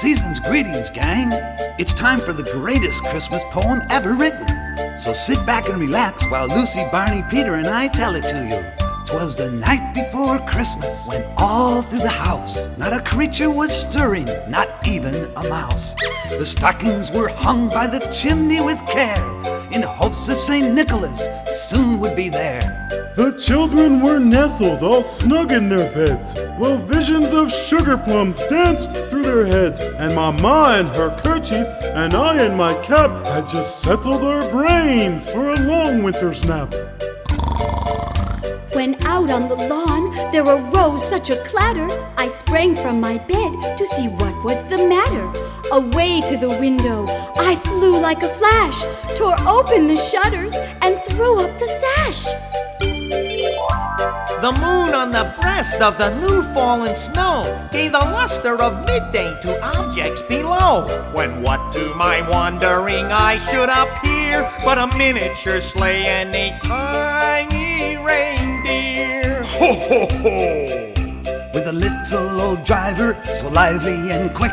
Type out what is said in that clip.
Season's greetings, gang. It's time for the greatest Christmas poem ever written. So sit back and relax while Lucy, Barney, Peter, and I tell it to you. 'Twas the night before Christmas, when all through the house not a creature was stirring, not even a mouse. The stockings were hung by the chimney with care, in hopes that St. Nicholas soon would be there. The children were nestled all snug in their beds, while visions of sugar plums danced through their heads. And Mama in her kerchief and I in my cap had just settled our brains for a long winter's nap. When out on the lawn there arose such a clatter, I sprang from my bed to see what was the matter. Away to the window I flew like a flash, tore open the shutters and threw up the sash. The moon on the breast of the new fallen snow gave the luster of midday to objects below. When what to my wondering eye should appear but a miniature sleigh and a tiny reindeer. Ho, ho, ho! With a little old driver so lively and quick,